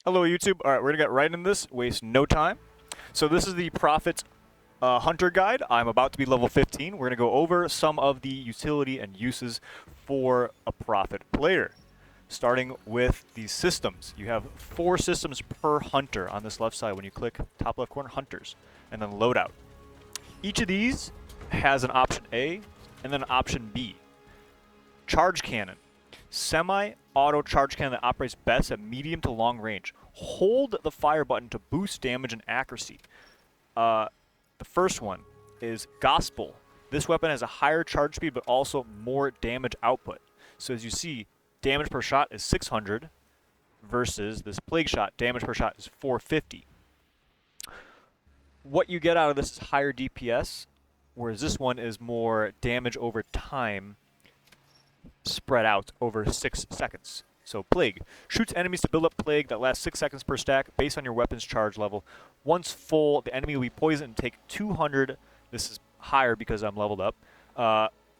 Hello, YouTube. All right, we're going to get right into this, waste no time. So this is the Prophet Hunter Guide. I'm about to be level 15. We're going to go over some of the utility and uses for a Prophet player. Starting with the systems. You have 4 systems per hunter on this left side when you click top left corner, Hunters, and then Loadout. Each of these has an option A and then an option B. Charge Cannon. Semi-auto charge cannon that operates best at medium to long range. Hold the fire button to boost damage and accuracy. The first one is Gospel. This weapon has a higher charge speed but also more damage output. So as you see, damage per shot is 600 versus this Plague Shot, damage per shot is 450. What you get out of this is higher DPS, whereas this one is more damage over time spread out over 6 seconds. So Plague. Shoots enemies to build up Plague that lasts 6 seconds per stack based on your weapon's charge level. Once full, the enemy will be poisoned and take 200, this is higher because I'm leveled up,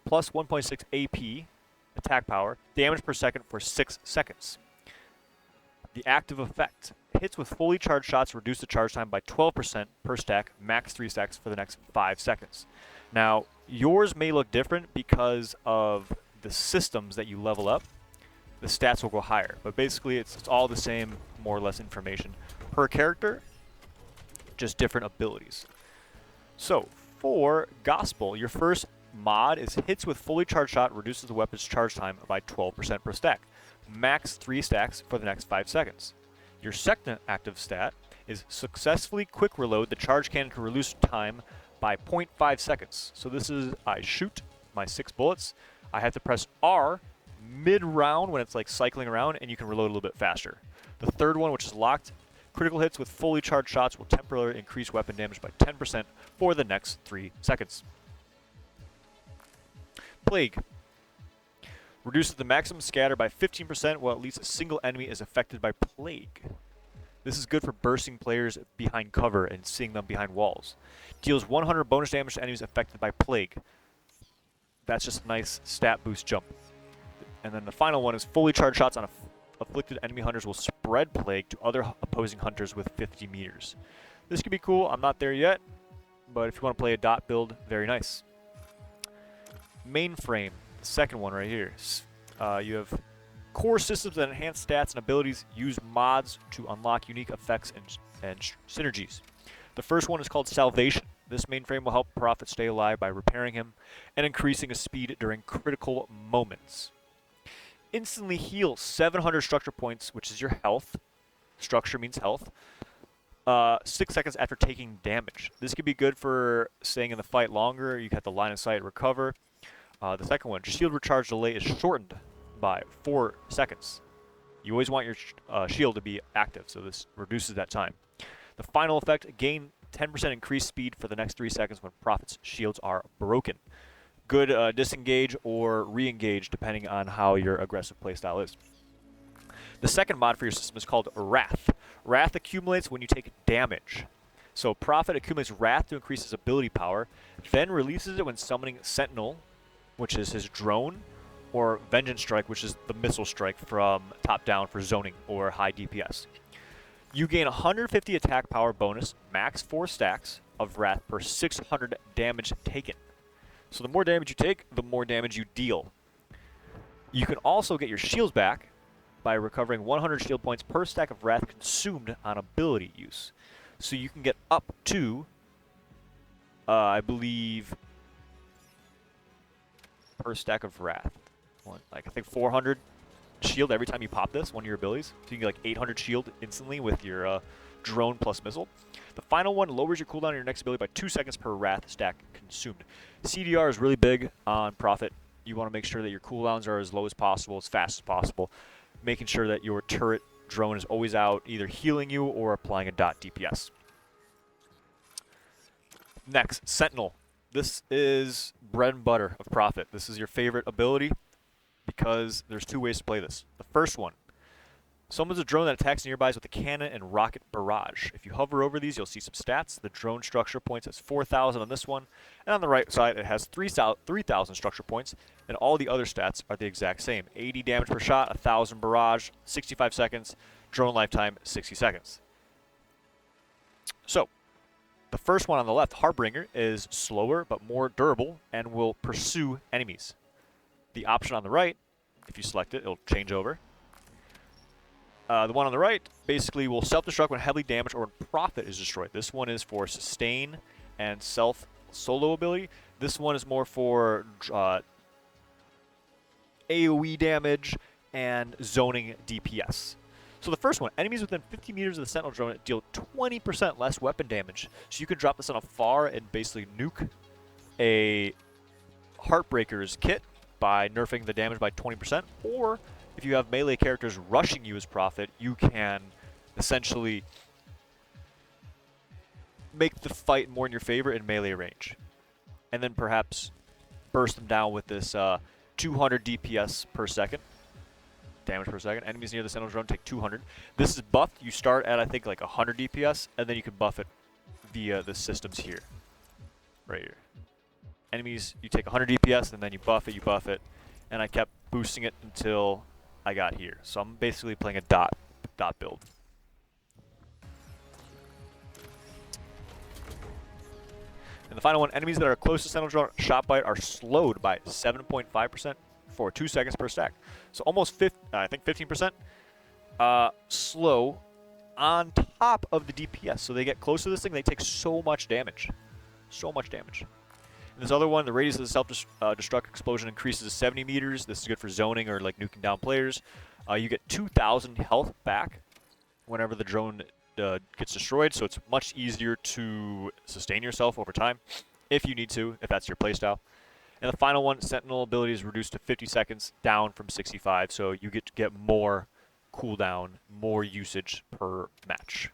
plus 1.6 AP, attack power, damage per second for 6 seconds. The active effect. Hits with fully charged shots reduce the charge time by 12% per stack, max 3 stacks for the next 5 seconds. Now, yours may look different because of the systems that you level up. The stats will go higher, but basically it's all the same, more or less information per character, just different abilities. So for Gospel, your first mod is hits with fully charged shot reduces the weapon's charge time by 12% per stack, max 3 stacks for the next 5 seconds. Your second active stat is successfully quick reload the charge cannon to reduce time by 0.5 seconds. So this is, I shoot my 6 bullets, I have to press R mid-round when it's like cycling around, and you can reload a little bit faster. The third one, which is locked, critical hits with fully charged shots will temporarily increase weapon damage by 10% for the next 3 seconds. Plague. Reduces the maximum scatter by 15% while at least a single enemy is affected by Plague. This is good for bursting players behind cover and seeing them behind walls. Deals 100 bonus damage to enemies affected by Plague. That's just a nice stat boost jump. And then the final one is fully charged shots on afflicted enemy hunters will spread Plague to other opposing hunters with 50 meters. This could be cool. I'm not there yet, but if you want to play a dot build, very nice. Mainframe, the second one right here. You have core systems that enhance stats and abilities. Use mods to unlock unique effects and synergies. The first one is called Salvation. This mainframe will help Prophet stay alive by repairing him and increasing his speed during critical moments. Instantly heal 700 structure points, which is your health. Structure means health. 6 seconds after taking damage. This could be good for staying in the fight longer. You have the line of sight recover. The second one, shield recharge delay is shortened by 4 seconds. You always want your shield to be active, so this reduces that time. The final effect, gain 10% increased speed for the next 3 seconds when Prophet's shields are broken. Good disengage or re-engage depending on how your aggressive playstyle is. The second mod for your system is called Wrath. Wrath accumulates when you take damage. So Prophet accumulates Wrath to increase his ability power, then releases it when summoning Sentinel, which is his drone, or Vengeance Strike, which is the missile strike from top down for zoning or high DPS. You gain 150 attack power bonus, max 4 stacks of Wrath per 600 damage taken. So the more damage you take, the more damage you deal. You can also get your shields back by recovering 100 shield points per stack of Wrath consumed on ability use. So you can get up to, I believe, per stack of Wrath. Like I think 400 shield every time you pop this, one of your abilities. So you can get like 800 shield instantly with your drone plus missile. The final one lowers your cooldown on your next ability by 2 seconds per Wrath stack consumed. CDR is really big on Prophet. You want to make sure that your cooldowns are as low as possible, as fast as possible, making sure that your turret drone is always out, either healing you or applying a dot DPS. Next, Sentinel. This is bread and butter of Prophet. This is your favorite ability because there's 2 ways to play this. The first one, Summons a drone that attacks nearbys with a cannon and rocket barrage. If you hover over these, you'll see some stats. The drone structure points has 4,000 on this one, and on the right side it has 3,000 structure points, and all the other stats are the exact same. 80 damage per shot, 1,000 barrage, 65 seconds, drone lifetime, 60 seconds. So, the first one on the left, Harbinger, is slower but more durable and will pursue enemies. The option on the right, if you select it, it'll change over. The one on the right basically will self-destruct when heavily damaged or when profit is destroyed. This one is for sustain and self-solo ability. This one is more for AoE damage and zoning DPS. So the first one, enemies within 50 meters of the Sentinel drone deal 20% less weapon damage. So you can drop this on a FAR and basically nuke a Heartbreaker's kit by nerfing the damage by 20%, or if you have melee characters rushing you as profit, you can essentially make the fight more in your favor in melee range. And then perhaps burst them down with this 200 DPS per second. Damage per second. Enemies near the Sentinel drone take 200. This is buffed. You start at, I think, like 100 DPS, and then you can buff it via the systems here. Right here. Enemies, you take 100 DPS, and then you buff it, and I kept boosting it until I got here. So I'm basically playing a dot build. And the final one, enemies that are close to Sentinel drone shot by it are slowed by 7.5% for 2 seconds per stack. So almost I think 15% slow on top of the DPS. So they get close to this thing, they take so much damage. So much damage. And this other one, the radius of the self-destruct explosion increases to 70 meters. This is good for zoning or like nuking down players. You get 2,000 health back whenever the drone gets destroyed, so it's much easier to sustain yourself over time if you need to, if that's your playstyle. And the final one, Sentinel ability is reduced to 50 seconds, down from 65, so you get to get more cooldown, more usage per match.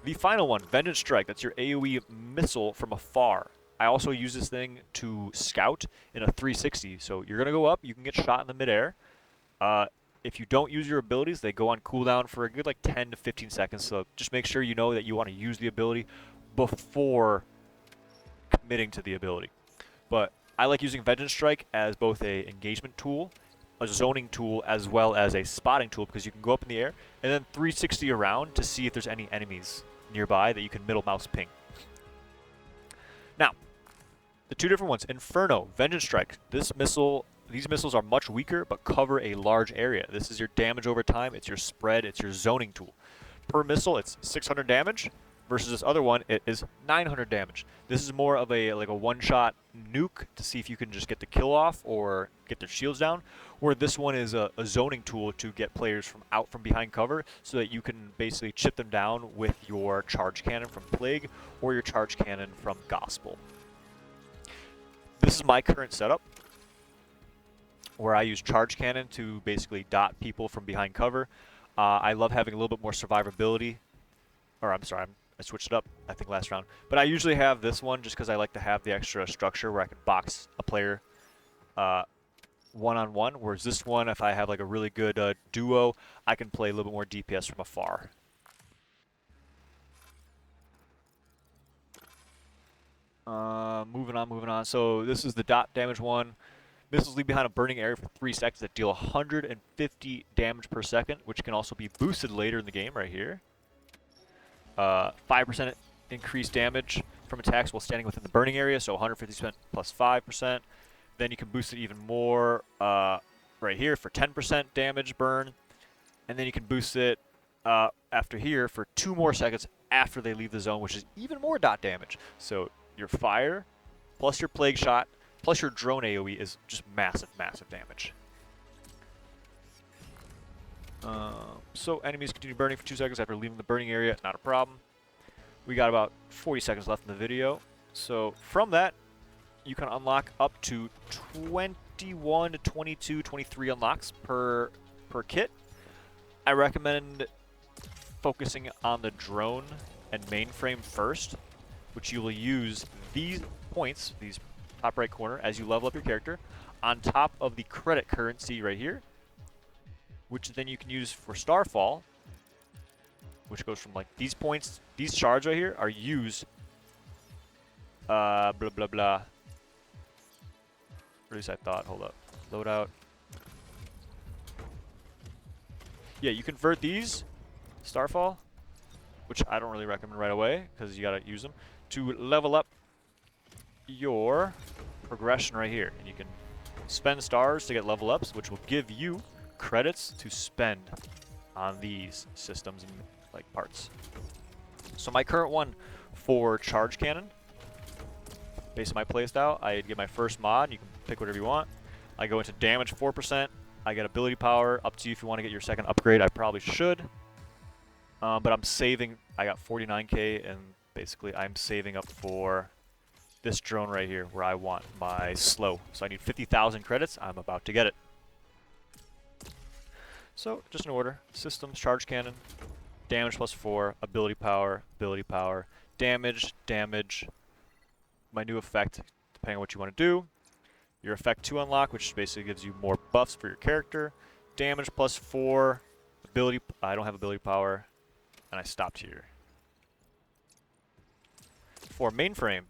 The final one, Vengeance Strike. That's your AoE missile from afar. I also use this thing to scout in a 360. So you're going to go up, you can get shot in the midair. If you don't use your abilities, they go on cooldown for a good like 10 to 15 seconds. So just make sure you know that you want to use the ability before committing to the ability. But I like using Vengeance Strike as both a engagement tool, a zoning tool, as well as a spotting tool, because you can go up in the air and then 360 around to see if there's any enemies nearby that you can middle mouse ping. Now, the two different ones, Inferno, Vengeance Strike. These missiles are much weaker but cover a large area. This is your damage over time, it's your spread, it's your zoning tool. Per missile, it's 600 damage, versus this other one, it is 900 damage. This is more of a one-shot nuke to see if you can just get the kill off or get their shields down, where this one is a zoning tool to get players out from behind cover so that you can basically chip them down with your charge cannon from Plague or your charge cannon from Gospel. This is my current setup, where I use charge cannon to basically dot people from behind cover. I love having a little bit more survivability, or I'm sorry, I switched it up, I think, last round. But I usually have this one just because I like to have the extra structure where I can box a player one-on-one, whereas this one, if I have like a really good duo, I can play a little bit more DPS from afar. Moving on. So this is the dot damage one. Missiles leave behind a burning area for 3 seconds that deal 150 damage per second, which can also be boosted later in the game right here. 5% increased damage from attacks while standing within the burning area, so 150% plus 5%. Then you can boost it even more right here for 10% damage burn. And then you can boost it after here for 2 more seconds after they leave the zone, which is even more dot damage. So your fire plus your plague shot plus your drone AoE is just massive, massive damage. So enemies continue burning for 2 seconds after leaving the burning area, not a problem. We got about 40 seconds left in the video. So from that, you can unlock up to 21 to 22, 23 unlocks per kit. I recommend focusing on the drone and mainframe first, which you will use these points, these top right corner, as you level up your character, on top of the credit currency right here. which then you can use for Starfall, which goes from like these points, these shards right here are used, blah, blah, blah. Or at least I thought, hold up, loadout. Yeah, you convert these, Starfall, which I don't really recommend right away because you gotta use them, to level up your progression right here. And you can spend stars to get level ups, which will give you credits to spend on these systems and like parts. So my current one for charge cannon, based on my playstyle, I get my first mod. You can pick whatever you want. I go into damage 4%. I get ability power. Up to you if you want to get your second upgrade. I probably should. But I'm saving. I got 49k, and basically I'm saving up for this drone right here where I want my slow. So I need 50,000 credits. I'm about to get it. So just in order. Systems, charge cannon, damage plus 4, ability power, damage, my new effect, depending on what you want to do. Your effect 2 unlock, which basically gives you more buffs for your character. Damage plus 4, ability, I don't have ability power, and I stopped here. For mainframe,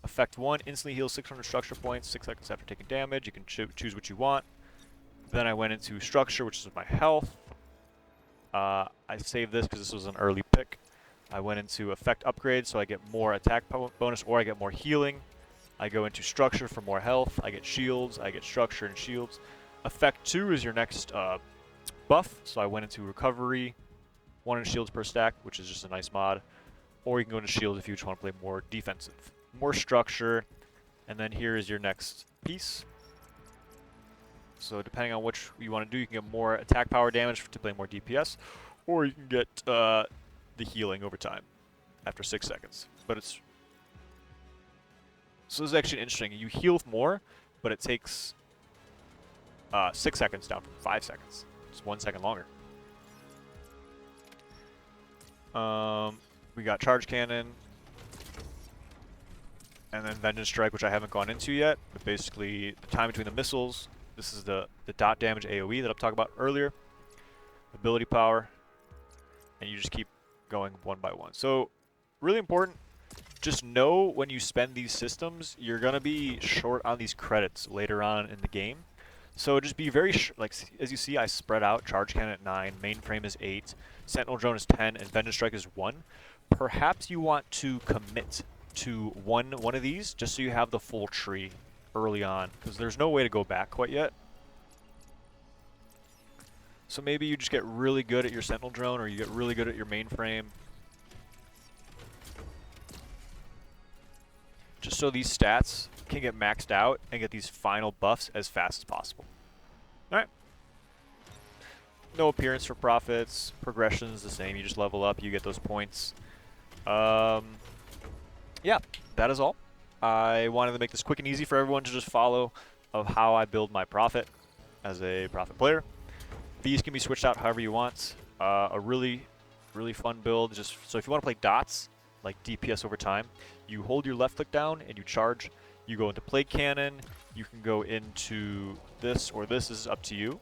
effect 1, instantly heals 600 structure points 6 seconds after taking damage. You can choose what you want. Then I went into structure, which is my health. I saved this because this was an early pick. I went into effect upgrade, so I get more attack bonus or I get more healing. I go into structure for more health. I get shields. I get structure and shields. Effect 2 is your next buff, so I went into recovery. 1 in shields per stack, which is just a nice mod. Or you can go into shields if you just want to play more defensive. More structure, and then here is your next piece. So depending on which you want to do, you can get more attack power damage to play more DPS, or you can get the healing over time after 6 seconds. But it's so this is actually interesting. You heal more, but it takes 6 seconds down from 5 seconds. It's 1 second longer. We got charge cannon, and then vengeance strike, which I haven't gone into yet. But basically, the time between the missiles. This is the dot damage AoE that I'm talking about earlier. Ability power, and you just keep going one by one. So, really important. Just know when you spend these systems, you're gonna be short on these credits later on in the game. So just be very like as you see, I spread out. Charge cannon at 9, mainframe is 8, sentinel drone is 10, and vengeance strike is 1. Perhaps you want to commit to one of these just so you have the full tree early on, because there's no way to go back quite yet. So maybe you just get really good at your sentinel drone, or you get really good at your mainframe. Just so these stats can get maxed out and get these final buffs as fast as possible. Alright. No appearance for profits. Progression is the same. You just level up, you get those points. Yeah, that is all. I wanted to make this quick and easy for everyone to just follow of how I build my profit as a profit player. These can be switched out however you want. A really fun build. Just so if you want to play dots, like DPS over time, you hold your left click down and you charge. You go into plate cannon. You can go into this or this. Is up to you.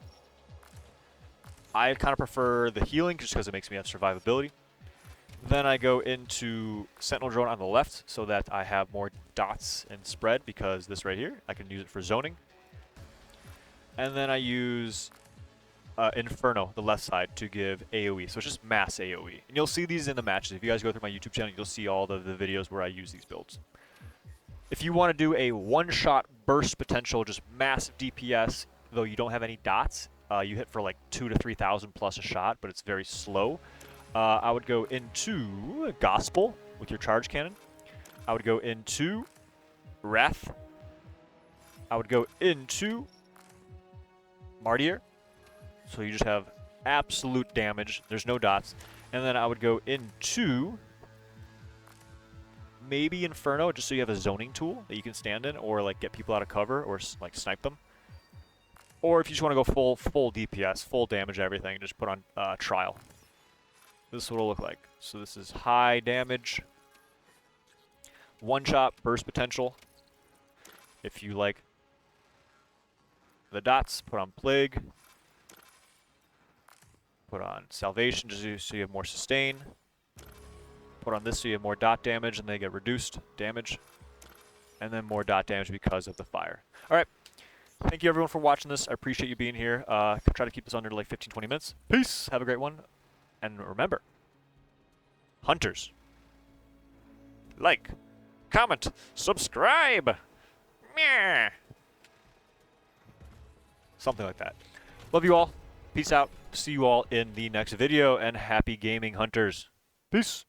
I kind of prefer the healing just because it makes me have survivability. Then I go into sentinel drone on the left so that I have more dots and spread, because this right here, I can use it for zoning. And then I use Inferno, the left side, to give AoE. So it's just mass AoE. And you'll see these in the matches. If you guys go through my YouTube channel, you'll see all the videos where I use these builds. If you want to do a one-shot burst potential, just massive DPS, though you don't have any dots, you hit for like 2,000 to 3,000 plus a shot, but it's very slow. I would go into Gospel with your charge cannon. I would go into Wrath. I would go into Martyr. So you just have absolute damage. There's no dots. And then I would go into maybe Inferno, just so you have a zoning tool that you can stand in, or like get people out of cover, or like snipe them. Or if you just want to go full DPS, full damage, everything, just put on Trial. This is what it'll look like. So this is high damage, one-shot burst potential. If you like the dots, put on Plague. Put on salvation so you have more sustain. Put on this so you have more dot damage and they get reduced damage. And then more dot damage because of the fire. Alright. Thank you everyone for watching this. I appreciate you being here. Try to keep this under like 15-20 minutes. Peace. Have a great one. And remember, hunters, like, comment, subscribe. Meh. Something like that. Love you all. Peace out. See you all in the next video, and happy gaming, hunters. Peace.